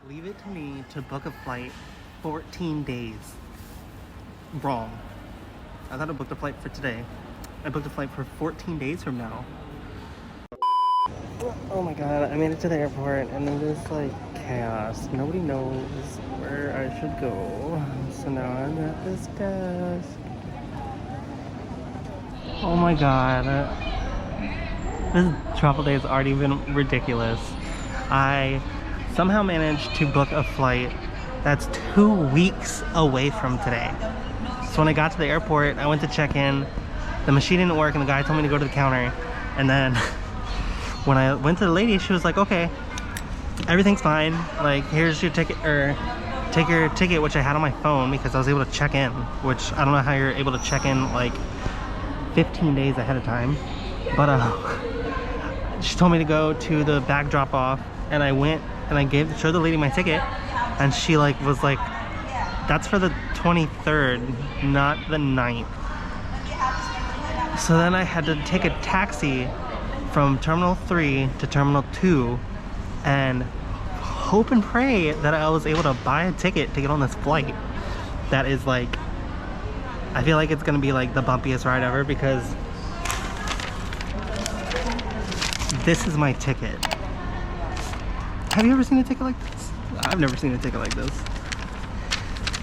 Leave it to me to book a flight 14 days. Wrong. I thought I booked a flight for today. I booked a flight for 14 days from now. Oh my god, I made it to the airport and it is like chaos. Nobody knows where I should go. So now I'm at this desk. Oh my god. This travel day has already been ridiculous. I somehow managed to book a flight that's 2 weeks away from today. So when I got to the airport, I went to check in. The machine didn't work and the guy told me to go to the counter. And then when I went to the lady, she was like, okay, everything's fine. Like, here's your ticket, or take your ticket, which I had on my phone because I was able to check in, which I don't know how you're able to check in like 15 days ahead of time. But she told me to go to the bag drop off, and I went and I showed the lady my ticket, and she was like, that's for the 23rd, not the 9th. So then I had to take a taxi from Terminal 3 to Terminal 2 and hope and pray that I was able to buy a ticket to get on this flight. That is like, I feel like it's gonna be like the bumpiest ride ever because this is my ticket. Have you ever seen a ticket like this? I've never seen a ticket like this.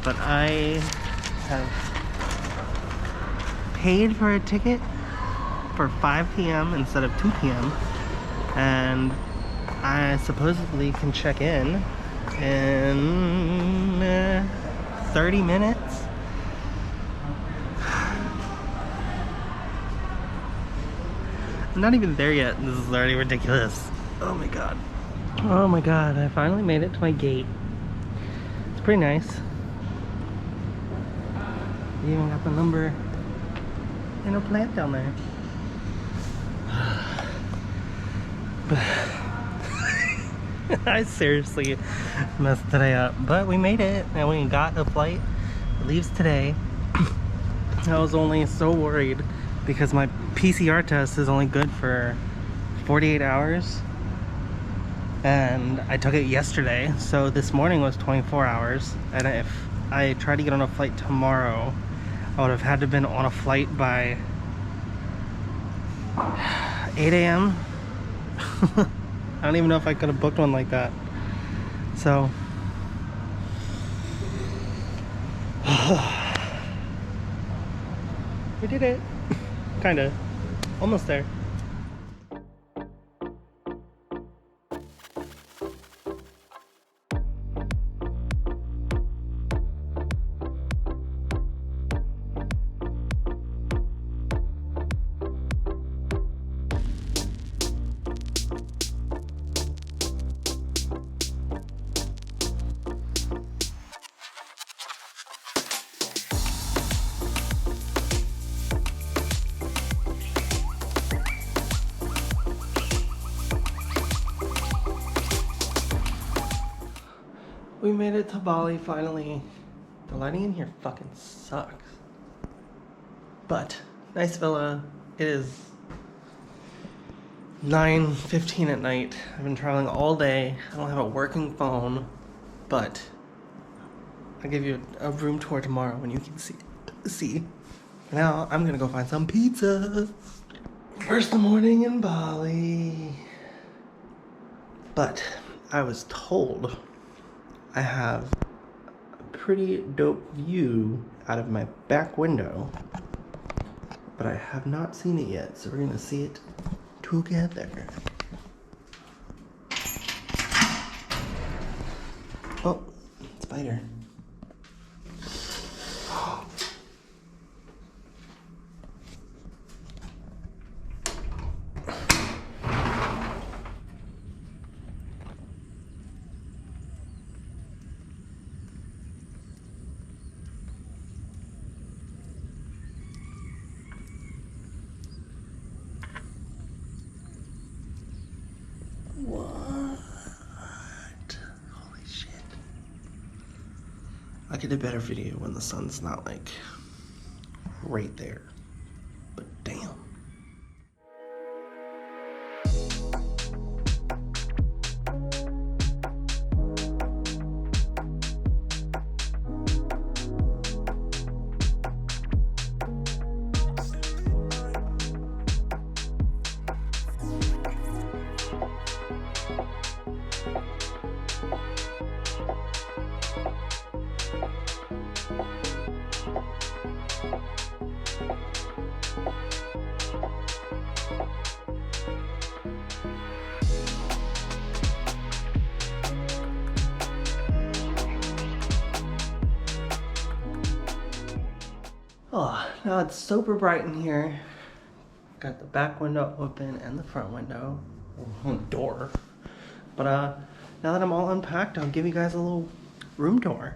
But I have paid for a ticket for 5 p.m. instead of 2 p.m. and I supposedly can check in 30 minutes. I'm not even there yet. This is already ridiculous. Oh my god. Oh my god, I finally made it to my gate. It's pretty nice. You even got the number in a plant down there. But I seriously messed today up. But we made it and we got a flight. It leaves today. I was only so worried because my PCR test is only good for 48 hours. And I took it yesterday. So this morning was 24 hours. And if I tried to get on a flight tomorrow, I would have had to been on a flight by 8 a.m. I don't even know if I could have booked one like that. So we did it. Kinda. Almost there. We made it to Bali finally. The lighting in here fucking sucks. But nice villa. It is 9:15 at night. I've been traveling all day. I don't have a working phone, but I'll give you a room tour tomorrow when you can see. Now I'm gonna go find some pizza. First morning in Bali. But I was told I have a pretty dope view out of my back window, but I have not seen it yet, so we're gonna see it together. Oh, spider. What? Holy shit. I get a better video when the sun's not like right there. But damn. Oh, now it's super bright in here. Got the back window open and the front window. Door. But now that I'm all unpacked, I'll give you guys a little room tour.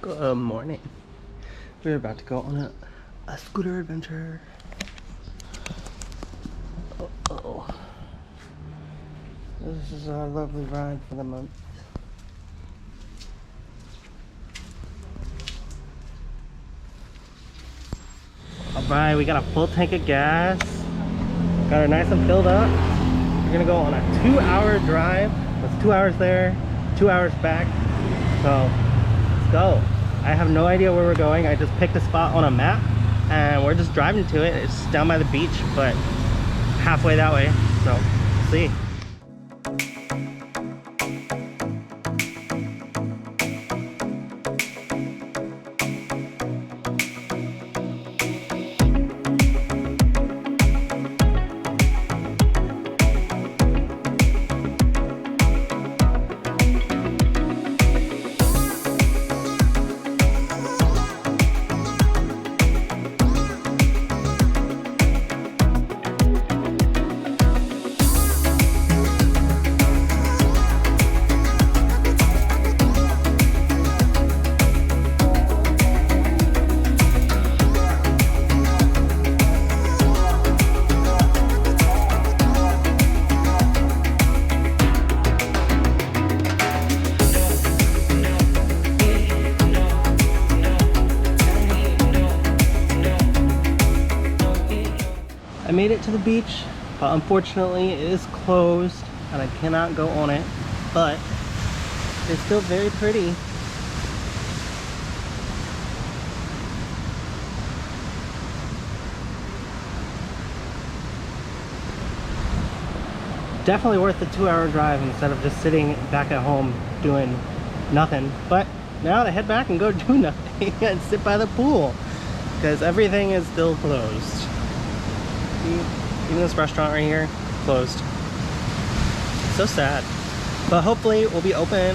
Good morning. We're about to go on a scooter adventure. Uh-oh. This is our lovely ride for the month. Alright, we got a full tank of gas. Got her nice and filled up. We're gonna go on a 2-hour drive. That's 2 hours there, 2 hours back. So, let's go. I have no idea where we're going. I just picked a spot on a map and we're just driving to it. It's down by the beach, but halfway that way. So, we'll see. I made it to the beach, but unfortunately it is closed and I cannot go on it, but it's still very pretty. Definitely worth the 2-hour drive instead of just sitting back at home doing nothing. But now to head back and go do nothing and sit by the pool because everything is still closed. Even this restaurant right here, closed. So sad. But hopefully we'll be open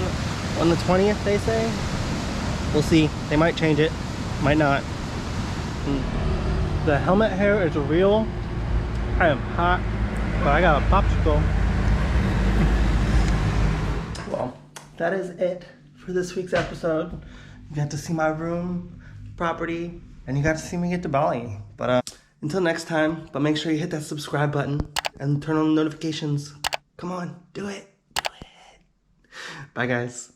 on the 20th, they say. We'll see. They might change it, might not. The helmet hair is real. I am hot, but I got a popsicle. Well, that is it for this week's episode. You got to see my room, property, and you got to see me get to Bali. But until next time, but make sure you hit that subscribe button and turn on the notifications. Come on, do it. Do it. Bye, guys.